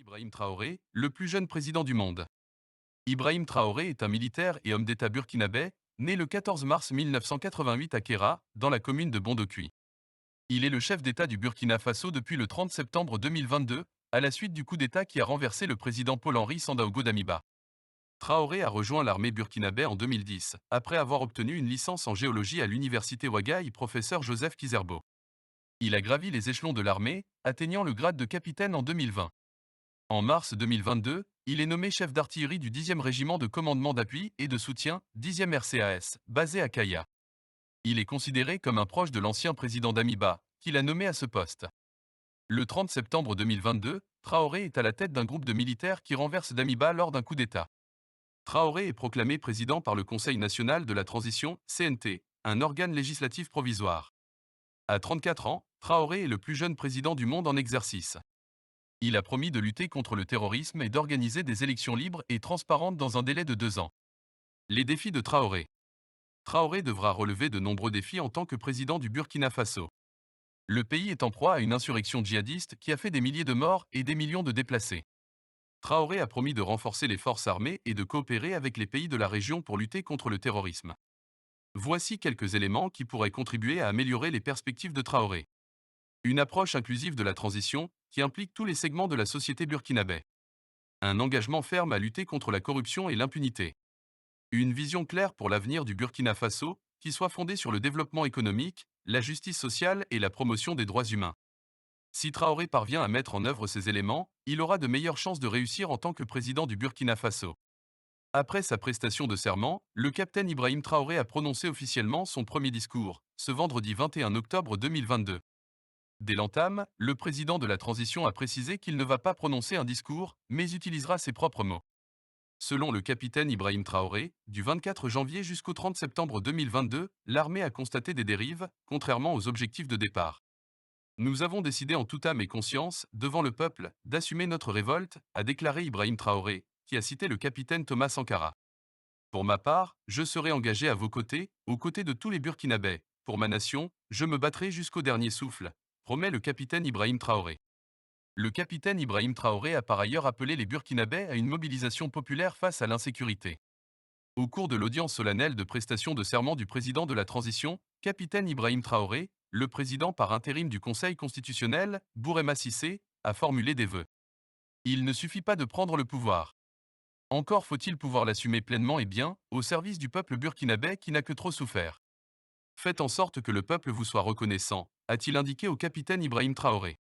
Ibrahim Traoré, le plus jeune président du monde. Ibrahim Traoré est un militaire et homme d'État burkinabé, né le 14 mars 1988 à Kéra, dans la commune de Bondokui. Il est le chef d'État du Burkina Faso depuis le 30 septembre 2022, à la suite du coup d'État qui a renversé le président Paul-Henri Sandaogo Damiba. Traoré a rejoint l'armée burkinabé en 2010, après avoir obtenu une licence en géologie à l'université Ouagaï professeur Joseph Kizerbo. Il a gravi les échelons de l'armée, atteignant le grade de capitaine en 2020. En mars 2022, il est nommé chef d'artillerie du 10e régiment de commandement d'appui et de soutien, 10e RCAS, basé à Kaya. Il est considéré comme un proche de l'ancien président Damiba, qui l'a nommé à ce poste. Le 30 septembre 2022, Traoré est à la tête d'un groupe de militaires qui renverse Damiba lors d'un coup d'État. Traoré est proclamé président par le Conseil national de la transition, CNT, un organe législatif provisoire. À 34 ans, Traoré est le plus jeune président du monde en exercice. Il a promis de lutter contre le terrorisme et d'organiser des élections libres et transparentes dans un délai de 2 ans. Les défis de Traoré. Traoré devra relever de nombreux défis en tant que président du Burkina Faso. Le pays est en proie à une insurrection djihadiste qui a fait des milliers de morts et des millions de déplacés. Traoré a promis de renforcer les forces armées et de coopérer avec les pays de la région pour lutter contre le terrorisme. Voici quelques éléments qui pourraient contribuer à améliorer les perspectives de Traoré. Une approche inclusive de la transition qui implique tous les segments de la société burkinabé. Un engagement ferme à lutter contre la corruption et l'impunité. Une vision claire pour l'avenir du Burkina Faso, qui soit fondée sur le développement économique, la justice sociale et la promotion des droits humains. Si Traoré parvient à mettre en œuvre ces éléments, il aura de meilleures chances de réussir en tant que président du Burkina Faso. Après sa prestation de serment, le capitaine Ibrahim Traoré a prononcé officiellement son premier discours, ce vendredi 21 octobre 2022. Dès l'entame, le président de la transition a précisé qu'il ne va pas prononcer un discours, mais utilisera ses propres mots. Selon le capitaine Ibrahim Traoré, du 24 janvier jusqu'au 30 septembre 2022, l'armée a constaté des dérives, contrairement aux objectifs de départ. Nous avons décidé en toute âme et conscience, devant le peuple, d'assumer notre révolte, a déclaré Ibrahim Traoré, qui a cité le capitaine Thomas Sankara. Pour ma part, je serai engagé à vos côtés, aux côtés de tous les Burkinabés. Pour ma nation, je me battrai jusqu'au dernier souffle, promet le capitaine Ibrahim Traoré. Le capitaine Ibrahim Traoré a par ailleurs appelé les Burkinabés à une mobilisation populaire face à l'insécurité. Au cours de l'audience solennelle de prestation de serment du président de la transition, capitaine Ibrahim Traoré, le président par intérim du Conseil constitutionnel, Bourema Sissé, a formulé des vœux. Il ne suffit pas de prendre le pouvoir. Encore faut-il pouvoir l'assumer pleinement et bien, au service du peuple burkinabé qui n'a que trop souffert. Faites en sorte que le peuple vous soit reconnaissant, a-t-il indiqué au capitaine Ibrahim Traoré.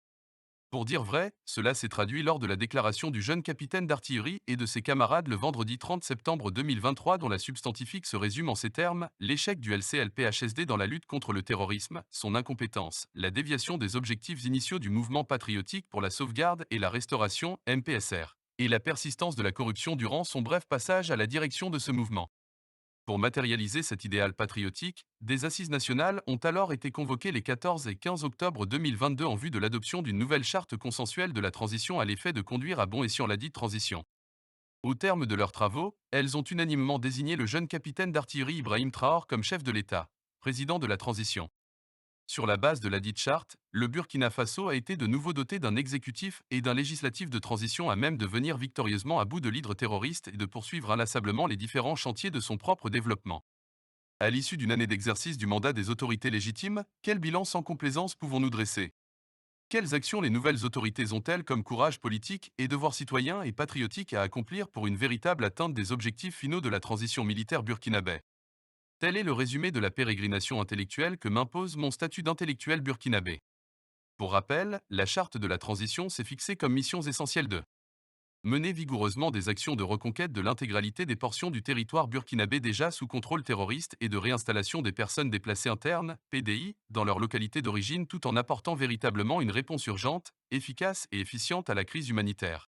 Pour dire vrai, cela s'est traduit lors de la déclaration du jeune capitaine d'artillerie et de ses camarades le vendredi 30 septembre 2023 dont la substantifique se résume en ces termes, l'échec du LCLPHSD dans la lutte contre le terrorisme, son incompétence, la déviation des objectifs initiaux du mouvement patriotique pour la sauvegarde et la restauration, MPSR, et la persistance de la corruption durant son bref passage à la direction de ce mouvement. Pour matérialiser cet idéal patriotique, des assises nationales ont alors été convoquées les 14 et 15 octobre 2022 en vue de l'adoption d'une nouvelle charte consensuelle de la transition à l'effet de conduire à bon escient ladite transition. Au terme de leurs travaux, elles ont unanimement désigné le jeune capitaine d'artillerie Ibrahim Traoré comme chef de l'État, président de la transition. Sur la base de ladite charte, le Burkina Faso a été de nouveau doté d'un exécutif et d'un législatif de transition à même de venir victorieusement à bout de l'hydre terroriste et de poursuivre inlassablement les différents chantiers de son propre développement. À l'issue d'une année d'exercice du mandat des autorités légitimes, quel bilan sans complaisance pouvons-nous dresser? Quelles actions les nouvelles autorités ont-elles comme courage politique et devoir citoyen et patriotique à accomplir pour une véritable atteinte des objectifs finaux de la transition militaire burkinabé? Tel est le résumé de la pérégrination intellectuelle que m'impose mon statut d'intellectuel burkinabé. Pour rappel, la charte de la transition s'est fixée comme missions essentielles de mener vigoureusement des actions de reconquête de l'intégralité des portions du territoire burkinabé déjà sous contrôle terroriste et de réinstallation des personnes déplacées internes, PDI, dans leur localité d'origine tout en apportant véritablement une réponse urgente, efficace et efficiente à la crise humanitaire.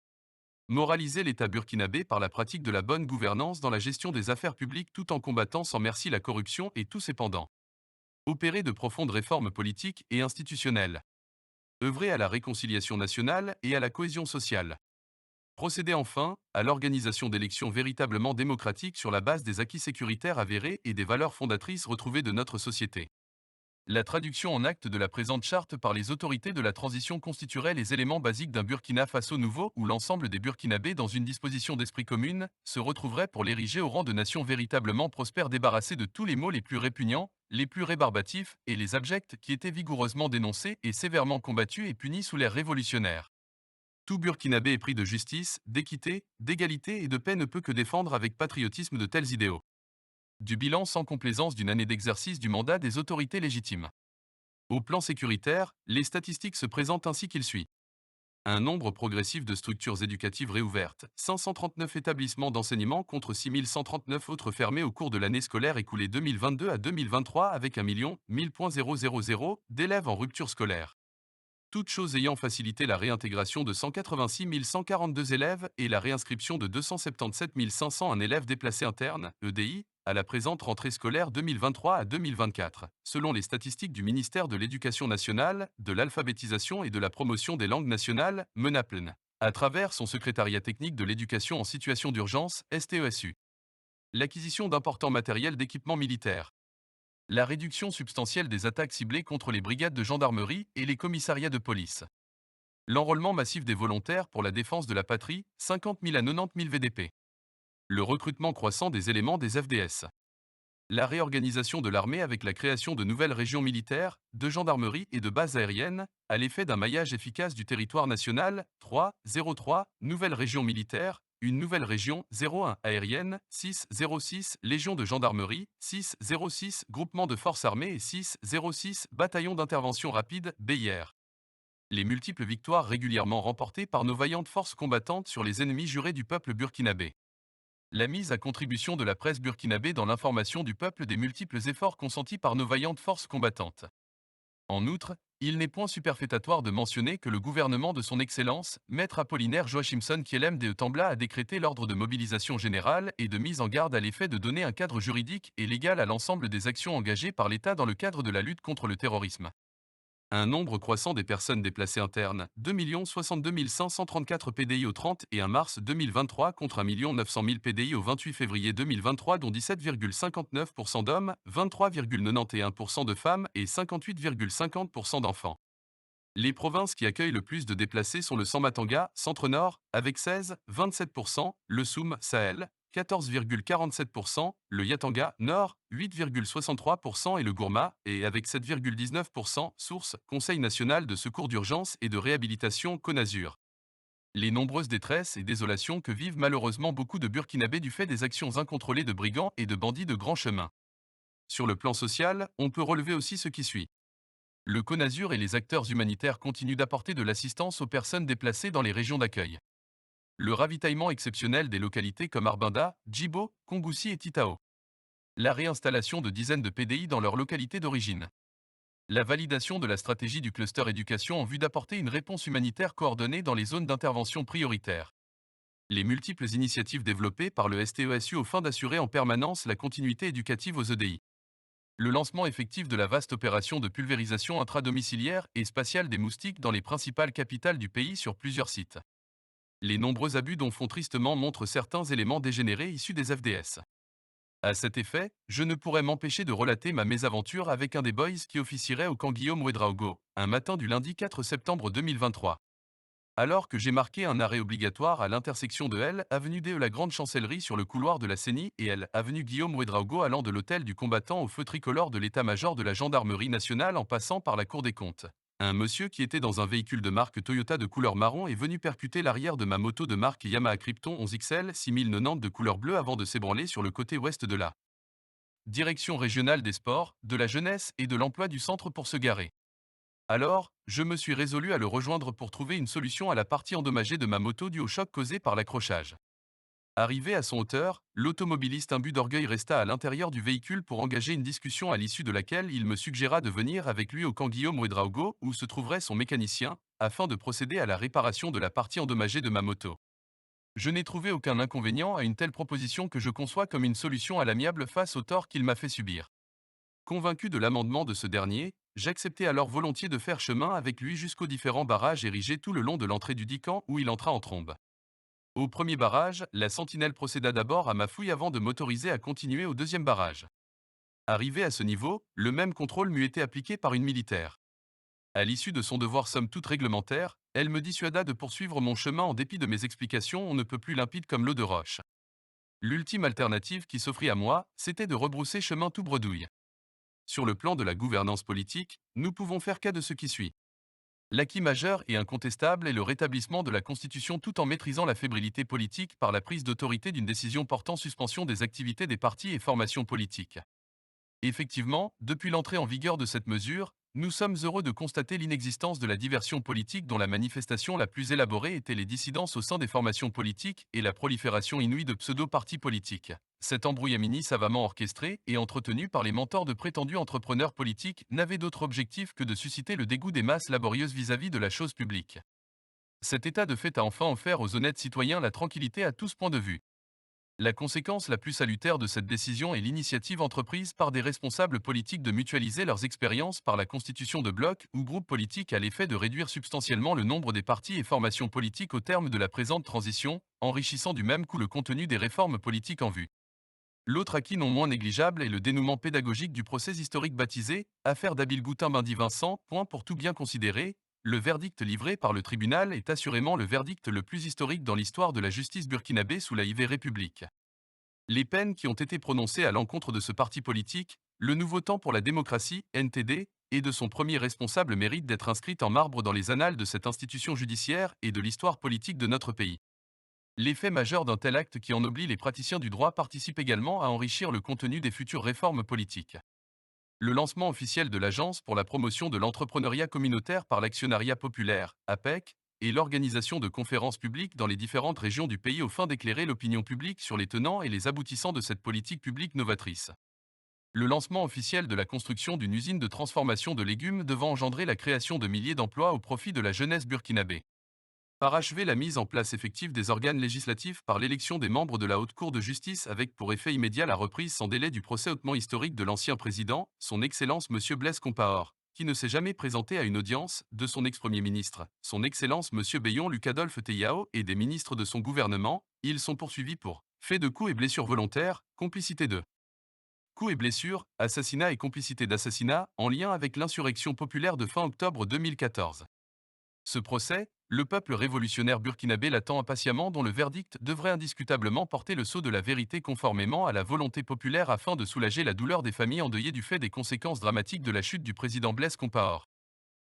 Moraliser l'État burkinabé par la pratique de la bonne gouvernance dans la gestion des affaires publiques tout en combattant sans merci la corruption et tous ses pendants. Opérer de profondes réformes politiques et institutionnelles. Œuvrer à la réconciliation nationale et à la cohésion sociale. Procéder enfin à l'organisation d'élections véritablement démocratiques sur la base des acquis sécuritaires avérés et des valeurs fondatrices retrouvées de notre société. La traduction en acte de la présente charte par les autorités de la transition constituerait les éléments basiques d'un Burkina Faso nouveau où l'ensemble des Burkinabés, dans une disposition d'esprit commune, se retrouveraient pour l'ériger au rang de nation véritablement prospère, débarrassée de tous les maux les plus répugnants, les plus rébarbatifs et les abjects qui étaient vigoureusement dénoncés et sévèrement combattus et punis sous l'ère révolutionnaire. Tout Burkinabé épris de justice, d'équité, d'égalité et de paix ne peut que défendre avec patriotisme de tels idéaux. Du bilan sans complaisance d'une année d'exercice du mandat des autorités légitimes. Au plan sécuritaire, les statistiques se présentent ainsi qu'il suit. Un nombre progressif de structures éducatives réouvertes, 539 établissements d'enseignement contre 6139 autres fermés au cours de l'année scolaire écoulée 2022 à 2023 avec 1 000 d'élèves en rupture scolaire. Toutes choses ayant facilité la réintégration de 186 142 élèves et la réinscription de 277 501 élèves déplacés internes, EDI, à la présente rentrée scolaire 2023 à 2024, selon les statistiques du ministère de l'Éducation nationale, de l'alphabétisation et de la promotion des langues nationales, MENAPLN, à travers son secrétariat technique de l'éducation en situation d'urgence, STESU. L'acquisition d'importants matériels d'équipement militaire. La réduction substantielle des attaques ciblées contre les brigades de gendarmerie et les commissariats de police. L'enrôlement massif des volontaires pour la défense de la patrie, 50 000 à 90 000 VDP. Le recrutement croissant des éléments des FDS. La réorganisation de l'armée avec la création de nouvelles régions militaires, de gendarmerie et de bases aériennes, à l'effet d'un maillage efficace du territoire national, 303, nouvelles régions militaires, une nouvelle région, 01, aérienne, 606, légion de gendarmerie, 606, groupement de forces armées et 606, bataillon d'intervention rapide, BIR. Les multiples victoires régulièrement remportées par nos vaillantes forces combattantes sur les ennemis jurés du peuple burkinabé. La mise à contribution de la presse burkinabé dans l'information du peuple des multiples efforts consentis par nos vaillantes forces combattantes. En outre, il n'est point superfétatoire de mentionner que le gouvernement de son Excellence, Maître Apollinaire Joachimson Kielem de Tembla a décrété l'ordre de mobilisation générale et de mise en garde à l'effet de donner un cadre juridique et légal à l'ensemble des actions engagées par l'État dans le cadre de la lutte contre le terrorisme. Un nombre croissant des personnes déplacées internes, 2 62 534 PDI au 31 mars 2023 contre 1 900 000 PDI au 28 février 2023, dont 17,59% d'hommes, 23,91% de femmes et 58,50% d'enfants. Les provinces qui accueillent le plus de déplacés sont le Sambatanga, Centre-Nord, avec 16,27%, le Soum, Sahel, 14,47%, le Yatanga, Nord, 8,63% et le Gourma, et avec 7,19%, source, Conseil national de secours d'urgence et de réhabilitation, CONASUR. Les nombreuses détresses et désolations que vivent malheureusement beaucoup de Burkinabés du fait des actions incontrôlées de brigands et de bandits de grand chemin. Sur le plan social, on peut relever aussi ce qui suit. Le CONASUR et les acteurs humanitaires continuent d'apporter de l'assistance aux personnes déplacées dans les régions d'accueil. Le ravitaillement exceptionnel des localités comme Arbinda, Djibo, Kongoussi et Titao. La réinstallation de dizaines de PDI dans leur localité d'origine. La validation de la stratégie du cluster éducation en vue d'apporter une réponse humanitaire coordonnée dans les zones d'intervention prioritaires. Les multiples initiatives développées par le STESU aux fins d'assurer en permanence la continuité éducative aux EDI. Le lancement effectif de la vaste opération de pulvérisation intradomiciliaire et spatiale des moustiques dans les principales capitales du pays sur plusieurs sites. Les nombreux abus dont font tristement montre certains éléments dégénérés issus des FDS. À cet effet, je ne pourrais m'empêcher de relater ma mésaventure avec un des boys qui officierait au camp Guillaume Ouedraogo, un matin du lundi 4 septembre 2023. Alors que j'ai marqué un arrêt obligatoire à l'intersection de L, avenue de la Grande Chancellerie sur le couloir de la CENI et L, avenue Guillaume Ouedraogo allant de l'hôtel du combattant au feu tricolore de l'état-major de la gendarmerie nationale en passant par la Cour des comptes. Un monsieur qui était dans un véhicule de marque Toyota de couleur marron est venu percuter l'arrière de ma moto de marque Yamaha Krypton 11XL 6090 de couleur bleue avant de s'ébranler sur le côté ouest de la direction régionale des sports, de la jeunesse et de l'emploi du centre pour se garer. Alors, je me suis résolu à le rejoindre pour trouver une solution à la partie endommagée de ma moto due au choc causé par l'accrochage. Arrivé à son hauteur, l'automobiliste imbu d'orgueil resta à l'intérieur du véhicule pour engager une discussion à l'issue de laquelle il me suggéra de venir avec lui au camp Guillaume Ouedraogo où se trouverait son mécanicien, afin de procéder à la réparation de la partie endommagée de ma moto. Je n'ai trouvé aucun inconvénient à une telle proposition que je conçois comme une solution à l'amiable face au tort qu'il m'a fait subir. Convaincu de l'amendement de ce dernier, j'acceptai alors volontiers de faire chemin avec lui jusqu'aux différents barrages érigés tout le long de l'entrée du dit camp où il entra en trombe. Au premier barrage, la sentinelle procéda d'abord à ma fouille avant de m'autoriser à continuer au deuxième barrage. Arrivé à ce niveau, le même contrôle m'eût été appliqué par une militaire. À l'issue de son devoir somme toute réglementaire, elle me dissuada de poursuivre mon chemin en dépit de mes explications on ne peut plus limpides comme l'eau de roche. L'ultime alternative qui s'offrit à moi, c'était de rebrousser chemin tout bredouille. Sur le plan de la gouvernance politique, nous pouvons faire cas de ce qui suit. L'acquis majeur et incontestable est le rétablissement de la Constitution tout en maîtrisant la fébrilité politique par la prise d'autorité d'une décision portant suspension des activités des partis et formations politiques. Effectivement, depuis l'entrée en vigueur de cette mesure, nous sommes heureux de constater l'inexistence de la diversion politique dont la manifestation la plus élaborée était les dissidences au sein des formations politiques et la prolifération inouïe de pseudo-partis politiques. Cet embrouillamini savamment orchestré et entretenu par les mentors de prétendus entrepreneurs politiques n'avait d'autre objectif que de susciter le dégoût des masses laborieuses vis-à-vis de la chose publique. Cet état de fait a enfin offert aux honnêtes citoyens la tranquillité à tous points de vue. La conséquence la plus salutaire de cette décision est l'initiative entreprise par des responsables politiques de mutualiser leurs expériences par la constitution de blocs ou groupes politiques à l'effet de réduire substantiellement le nombre des partis et formations politiques au terme de la présente transition, enrichissant du même coup le contenu des réformes politiques en vue. L'autre acquis non moins négligeable est le dénouement pédagogique du procès historique baptisé « Affaire d'Abil Goutin Bindi Vincent ». Pour tout bien considérer, le verdict livré par le tribunal est assurément le verdict le plus historique dans l'histoire de la justice burkinabé sous la IV République. Les peines qui ont été prononcées à l'encontre de ce parti politique, le Nouveau Temps pour la démocratie, NTD, et de son premier responsable méritent d'être inscrites en marbre dans les annales de cette institution judiciaire et de l'histoire politique de notre pays. L'effet majeur d'un tel acte qui ennoblit les praticiens du droit participe également à enrichir le contenu des futures réformes politiques. Le lancement officiel de l'Agence pour la promotion de l'entrepreneuriat communautaire par l'actionnariat populaire, APEC, et l'organisation de conférences publiques dans les différentes régions du pays aux fins d'éclairer l'opinion publique sur les tenants et les aboutissants de cette politique publique novatrice. Le lancement officiel de la construction d'une usine de transformation de légumes devant engendrer la création de milliers d'emplois au profit de la jeunesse burkinabé. Parachever la mise en place effective des organes législatifs par l'élection des membres de la Haute Cour de justice avec pour effet immédiat la reprise sans délai du procès hautement historique de l'ancien président, son Excellence M. Blaise Compaoré, qui ne s'est jamais présenté à une audience, de son ex-premier ministre, son Excellence M. Bayon Lucadolphe Teyao et des ministres de son gouvernement, ils sont poursuivis pour faits de coups et blessures volontaires, complicité de coups et blessures, assassinat et complicité d'assassinat en lien avec l'insurrection populaire de fin octobre 2014. Ce procès, le peuple révolutionnaire burkinabé l'attend impatiemment dont le verdict devrait indiscutablement porter le sceau de la vérité conformément à la volonté populaire afin de soulager la douleur des familles endeuillées du fait des conséquences dramatiques de la chute du président Blaise Compaoré.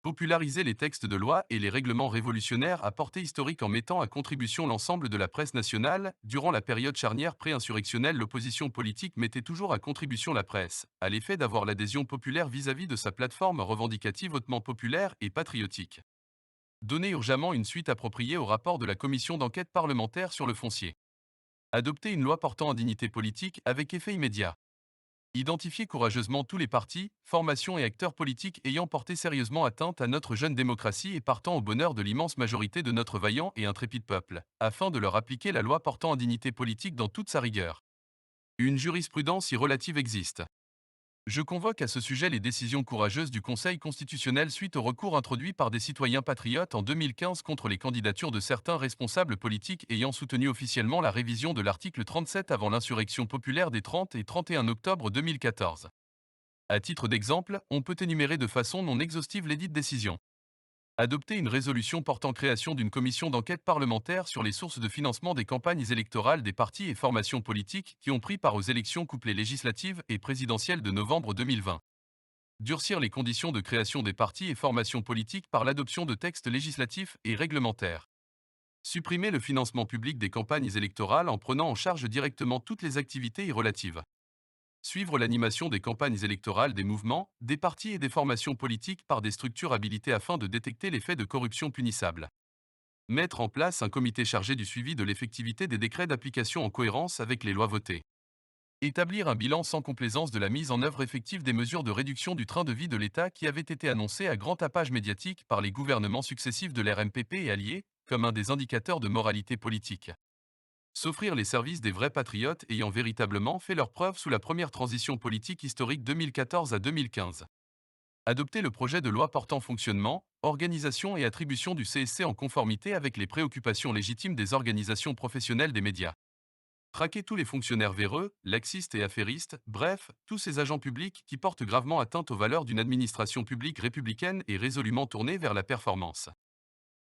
Populariser les textes de loi et les règlements révolutionnaires à portée historique en mettant à contribution l'ensemble de la presse nationale, durant la période charnière pré-insurrectionnelle l'opposition politique mettait toujours à contribution la presse, à l'effet d'avoir l'adhésion populaire vis-à-vis de sa plateforme revendicative hautement populaire et patriotique. Donner urgemment une suite appropriée au rapport de la commission d'enquête parlementaire sur le foncier. Adopter une loi portant indignité politique avec effet immédiat. Identifier courageusement tous les partis, formations et acteurs politiques ayant porté sérieusement atteinte à notre jeune démocratie et partant au bonheur de l'immense majorité de notre vaillant et intrépide peuple, afin de leur appliquer la loi portant indignité politique dans toute sa rigueur. Une jurisprudence y relative existe. Je convoque à ce sujet les décisions courageuses du Conseil constitutionnel suite au recours introduit par des citoyens patriotes en 2015 contre les candidatures de certains responsables politiques ayant soutenu officiellement la révision de l'article 37 avant l'insurrection populaire des 30 et 31 octobre 2014. À titre d'exemple, on peut énumérer de façon non exhaustive lesdites décisions. Adopter une résolution portant création d'une commission d'enquête parlementaire sur les sources de financement des campagnes électorales des partis et formations politiques qui ont pris part aux élections couplées législatives et présidentielles de novembre 2020. Durcir les conditions de création des partis et formations politiques par l'adoption de textes législatifs et réglementaires. Supprimer le financement public des campagnes électorales en prenant en charge directement toutes les activités y relatives. Suivre l'animation des campagnes électorales des mouvements, des partis et des formations politiques par des structures habilitées afin de détecter les faits de corruption punissables. Mettre en place un comité chargé du suivi de l'effectivité des décrets d'application en cohérence avec les lois votées. Établir un bilan sans complaisance de la mise en œuvre effective des mesures de réduction du train de vie de l'État qui avaient été annoncées à grand tapage médiatique par les gouvernements successifs de l'RMPP et alliés, comme un des indicateurs de moralité politique. S'offrir les services des vrais patriotes ayant véritablement fait leurs preuves sous la première transition politique historique 2014 à 2015. Adopter le projet de loi portant fonctionnement, organisation et attribution du CSC en conformité avec les préoccupations légitimes des organisations professionnelles des médias. Traquer tous les fonctionnaires véreux, laxistes et affairistes, bref, tous ces agents publics qui portent gravement atteinte aux valeurs d'une administration publique républicaine et résolument tournée vers la performance.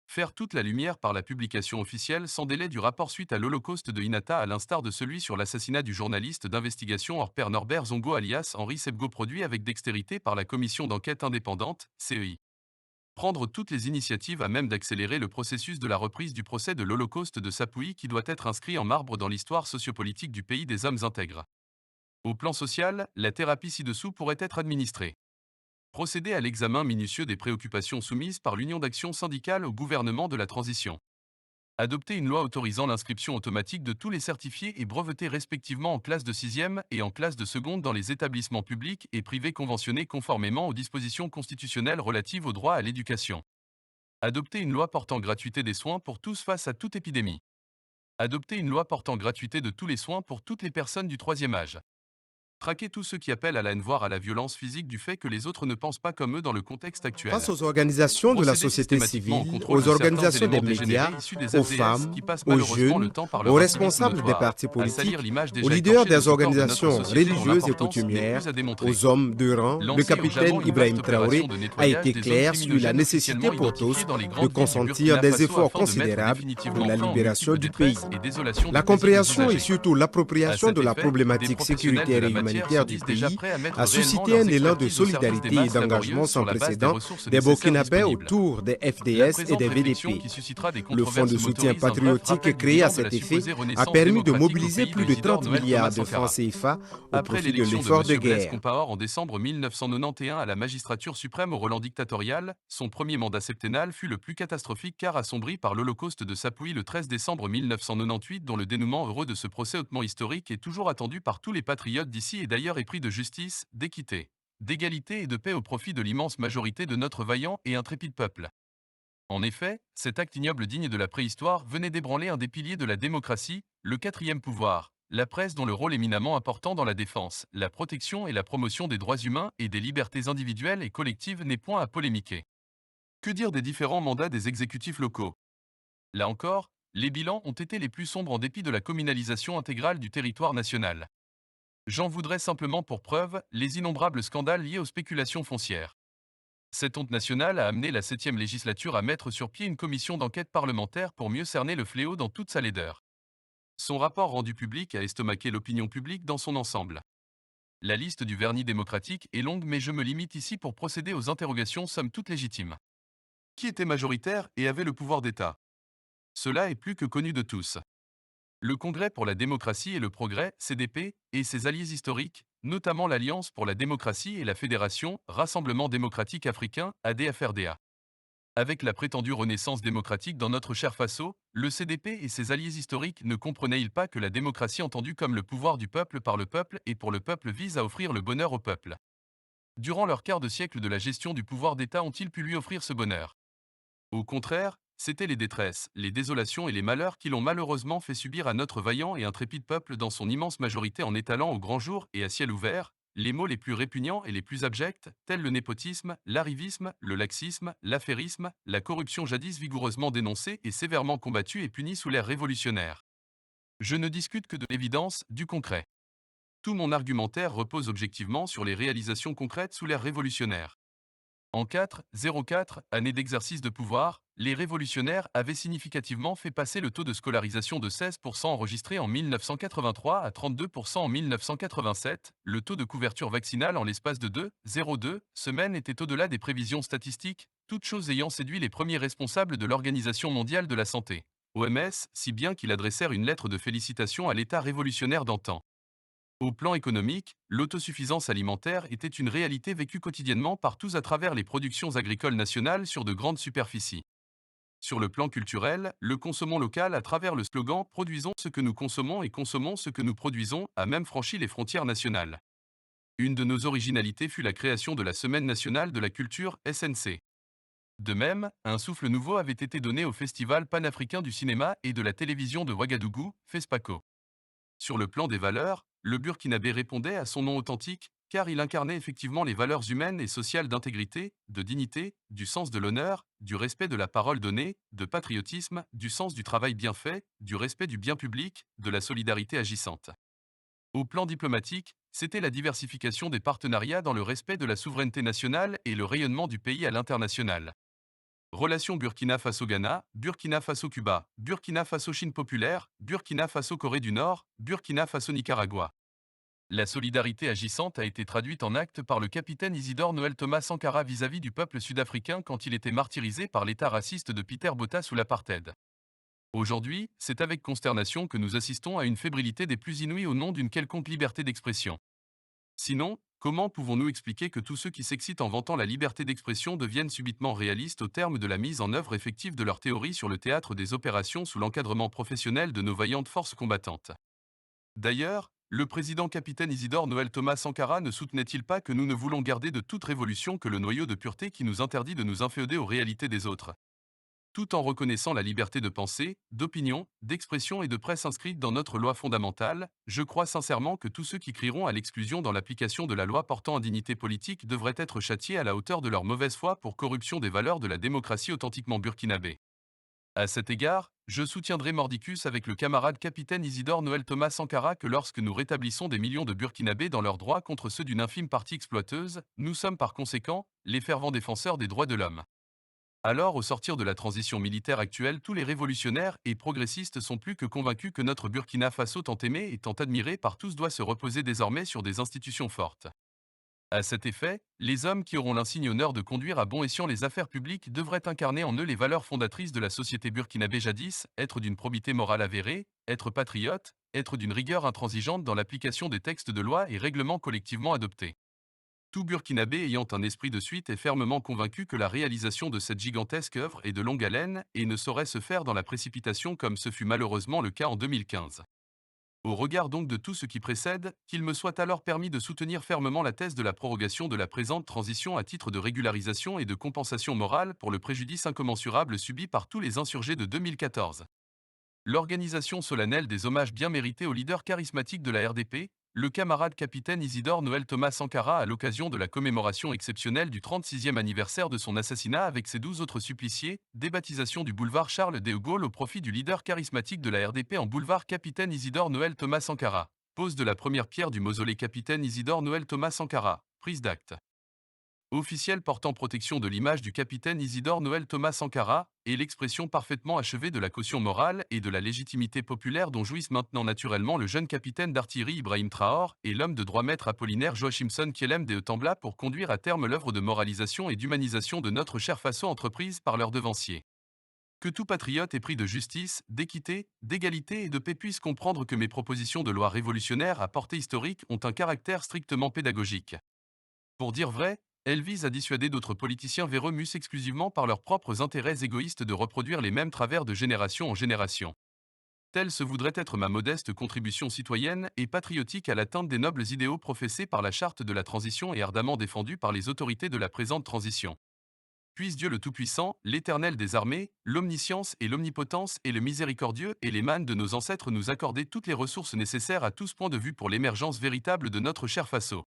Faire toute la lumière par la publication officielle sans délai du rapport suite à l'Holocauste de Hinata à l'instar de celui sur l'assassinat du journaliste d'investigation hors pair Norbert Zongo alias Henri Sebgo produit avec dextérité par la commission d'enquête indépendante, CEI. Prendre toutes les initiatives à même d'accélérer le processus de la reprise du procès de l'Holocauste de Sapouy qui doit être inscrit en marbre dans l'histoire sociopolitique du pays des hommes intègres. Au plan social, la thérapie ci-dessous pourrait être administrée. Procéder à l'examen minutieux des préoccupations soumises par l'Union d'action syndicale au gouvernement de la transition. Adopter une loi autorisant l'inscription automatique de tous les certifiés et brevetés respectivement en classe de 6e et en classe de seconde dans les établissements publics et privés conventionnés conformément aux dispositions constitutionnelles relatives au droit à l'éducation. Adopter une loi portant gratuité des soins pour tous face à toute épidémie. Adopter une loi portant gratuité de tous les soins pour toutes les personnes du troisième âge. Traquer tous ceux qui appellent à la haine voire à la violence physique du fait que les autres ne pensent pas comme eux dans le contexte Face actuel. aux organisations de la Procéder société systématiquement au civile, contrôle aux de certains organisations des éléments dégénérés médias, issus des aux FDS femmes, qui passent aux malheureusement le jeunes, temps par aux leur activisme responsables des notoire partis à salir politiques, l'image aux déjà leaders écorchée de des ce corps de notre organisations société dont religieuses et l'importance n'est coutumières, plus à démontrer. aux hommes de rang, le Lancer capitaine urgemment une Ibrahim vaste opération Traoré de a nettoyage été des zones clair sur la criminogènes nécessité officiellement pour tous identifiées dans les de grandes villes du consentir Burkina des Faso efforts afin de mettre considérables pour définitivement la fin aux libération multiples du pays. détresse et désolations La de paisibles compréhension et usagers. surtout À l'appropriation de cet la effet, des problématique professionnels de sécuritaire la et matière se humanitaire du disent déjà pays prêts à mettre a réellement suscité leurs un élan de expertises au service des solidarité et masses d'engagement laborieuses sans sur la base des précédent ressources des nécessaires Burkinabés disponibles. autour des La FDS et présente des réflexion VDP. qui suscitera des Le fonds controverses de soutien m'autorise un bref patriotique rappel du créé à bilan de la cet effet supposée a renaissance permis de démocratique au mobiliser pays plus de de Isidore 30 Noël Thomas milliards de Sankara. francs CFA au Après profit de l'élection de l'effort de M. Blaise guerre. Compaoré en décembre 1991 à la magistrature suprême au Roland dictatorial, son premier mandat septennal fut le plus catastrophique car assombri par l'Holocauste de Sapouy le 13 décembre 1998 dont le dénouement heureux de ce procès hautement historique est toujours attendu par tous les patriotes d'ici et d'ailleurs épris de justice, d'équité, d'égalité et de paix au profit de l'immense majorité de notre vaillant et intrépide peuple. En effet, cet acte ignoble digne de la préhistoire venait d'ébranler un des piliers de la démocratie, le quatrième pouvoir, la presse dont le rôle éminemment important dans la défense, la protection et la promotion des droits humains et des libertés individuelles et collectives n'est point à polémiquer. Que dire des différents mandats des exécutifs locaux? Là encore, les bilans ont été les plus sombres en dépit de la communalisation intégrale du territoire national. J'en voudrais simplement pour preuve les innombrables scandales liés aux spéculations foncières. Cette honte nationale a amené la 7e législature à mettre sur pied une commission d'enquête parlementaire pour mieux cerner le fléau dans toute sa laideur. Son rapport rendu public a estomaqué l'opinion publique dans son ensemble. La liste du vernis démocratique est longue mais je me limite ici pour procéder aux interrogations somme toute légitimes. Qui était majoritaire et avait le pouvoir d'État? Cela est plus que connu de tous. Le Congrès pour la démocratie et le progrès, CDP, et ses alliés historiques, notamment l'Alliance pour la démocratie et la Fédération, Rassemblement démocratique africain, ADFRDA. Avec la prétendue renaissance démocratique dans notre cher Faso, le CDP et ses alliés historiques ne comprenaient-ils pas que la démocratie entendue comme le pouvoir du peuple par le peuple et pour le peuple vise à offrir le bonheur au peuple? Durant leur quart de siècle de la gestion du pouvoir d'État ont-ils pu lui offrir ce bonheur? Au contraire, c'étaient les détresses, les désolations et les malheurs qui l'ont malheureusement fait subir à notre vaillant et intrépide peuple dans son immense majorité en étalant au grand jour et à ciel ouvert, les maux les plus répugnants et les plus abjects, tels le népotisme, l'arrivisme, le laxisme, l'affairisme, la corruption jadis vigoureusement dénoncée et sévèrement combattue et punie sous l'ère révolutionnaire. Je ne discute que de l'évidence, du concret. Tout mon argumentaire repose objectivement sur les réalisations concrètes sous l'ère révolutionnaire. En 4,04 années d'exercice de pouvoir, les révolutionnaires avaient significativement fait passer le taux de scolarisation de 16% enregistré en 1983 à 32% en 1987. Le taux de couverture vaccinale en l'espace de 2,02 semaines était au-delà des prévisions statistiques, toutes choses ayant séduit les premiers responsables de l'Organisation mondiale de la santé, OMS, si bien qu'ils adressèrent une lettre de félicitations à l'État révolutionnaire d'antan. Au plan économique, l'autosuffisance alimentaire était une réalité vécue quotidiennement par tous à travers les productions agricoles nationales sur de grandes superficies. Sur le plan culturel, le consommons local à travers le slogan Produisons ce que nous consommons et consommons ce que nous produisons a même franchi les frontières nationales. Une de nos originalités fut la création de la Semaine nationale de la culture SNC. De même, un souffle nouveau avait été donné au Festival panafricain du cinéma et de la télévision de Ouagadougou, FESPACO. Sur le plan des valeurs, le Burkinabé répondait à son nom authentique, car il incarnait effectivement les valeurs humaines et sociales d'intégrité, de dignité, du sens de l'honneur, du respect de la parole donnée, de patriotisme, du sens du travail bien fait, du respect du bien public, de la solidarité agissante. Au plan diplomatique, c'était la diversification des partenariats dans le respect de la souveraineté nationale et le rayonnement du pays à l'international. Relations Burkina Faso-Ghana, Burkina Faso-Cuba, Burkina Faso-Chine populaire, Burkina Faso-Corée du Nord, Burkina Faso-Nicaragua. La solidarité agissante a été traduite en actes par le capitaine Isidore Noël Thomas Sankara vis-à-vis du peuple sud-africain quand il était martyrisé par l'État raciste de Peter Botha sous l'apartheid. Aujourd'hui, c'est avec consternation que nous assistons à une fébrilité des plus inouïes au nom d'une quelconque liberté d'expression. Sinon, comment pouvons-nous expliquer que tous ceux qui s'excitent en vantant la liberté d'expression deviennent subitement réalistes au terme de la mise en œuvre effective de leur théorie sur le théâtre des opérations sous l'encadrement professionnel de nos vaillantes forces combattantes? D'ailleurs, le président capitaine Isidore Noël Thomas Sankara ne soutenait-il pas que nous ne voulons garder de toute révolution que le noyau de pureté qui nous interdit de nous inféoder aux réalités des autres, tout en reconnaissant la liberté de pensée, d'opinion, d'expression et de presse inscrite dans notre loi fondamentale? Je crois sincèrement que tous ceux qui crieront à l'exclusion dans l'application de la loi portant indignité politique devraient être châtiés à la hauteur de leur mauvaise foi pour corruption des valeurs de la démocratie authentiquement burkinabé. À cet égard, je soutiendrai mordicus avec le camarade capitaine Isidore Noël Thomas Sankara que lorsque nous rétablissons des millions de Burkinabés dans leurs droits contre ceux d'une infime partie exploiteuse, nous sommes par conséquent les fervents défenseurs des droits de l'homme. Alors, au sortir de la transition militaire actuelle, tous les révolutionnaires et progressistes sont plus que convaincus que notre Burkina Faso tant aimé et tant admiré par tous doit se reposer désormais sur des institutions fortes. À cet effet, les hommes qui auront l'insigne honneur de conduire à bon escient les affaires publiques devraient incarner en eux les valeurs fondatrices de la société burkinabé jadis, être d'une probité morale avérée, être patriote, être d'une rigueur intransigeante dans l'application des textes de loi et règlements collectivement adoptés. Tout Burkinabé ayant un esprit de suite est fermement convaincu que la réalisation de cette gigantesque œuvre est de longue haleine et ne saurait se faire dans la précipitation comme ce fut malheureusement le cas en 2015. Au regard donc de tout ce qui précède, qu'il me soit alors permis de soutenir fermement la thèse de la prorogation de la présente transition à titre de régularisation et de compensation morale pour le préjudice incommensurable subi par tous les insurgés de 2014. L'organisation solennelle des hommages bien mérités au leader charismatique de la RDP, le camarade capitaine Isidore Noël Thomas Sankara à l'occasion de la commémoration exceptionnelle du 36e anniversaire de son assassinat avec ses 12 autres suppliciés, débaptisation du boulevard Charles de Gaulle au profit du leader charismatique de la RDP en boulevard capitaine Isidore Noël Thomas Sankara. Pose de la première pierre du mausolée capitaine Isidore Noël Thomas Sankara. Prise d'acte. Officiel portant protection de l'image du capitaine Isidore Noël Thomas Sankara, et l'expression parfaitement achevée de la caution morale et de la légitimité populaire dont jouissent maintenant naturellement le jeune capitaine d'artillerie Ibrahim Traoré et l'homme de droit maître Apollinaire Joachimson Kielem de Tembla pour conduire à terme l'œuvre de moralisation et d'humanisation de notre cher Faso entreprise par leurs devanciers. Que tout patriote épris de justice, d'équité, d'égalité et de paix puisse comprendre que mes propositions de loi révolutionnaire à portée historique ont un caractère strictement pédagogique. Pour dire vrai, elles visent à dissuader d'autres politiciens véreux mus exclusivement par leurs propres intérêts égoïstes de reproduire les mêmes travers de génération en génération. Telle se voudrait être ma modeste contribution citoyenne et patriotique à l'atteinte des nobles idéaux professés par la charte de la transition et ardemment défendus par les autorités de la présente transition. Puisse Dieu le Tout-Puissant, l'Éternel des armées, l'omniscience et l'omnipotence et le miséricordieux et les mânes de nos ancêtres nous accorder toutes les ressources nécessaires à tous points de vue pour l'émergence véritable de notre cher Faso.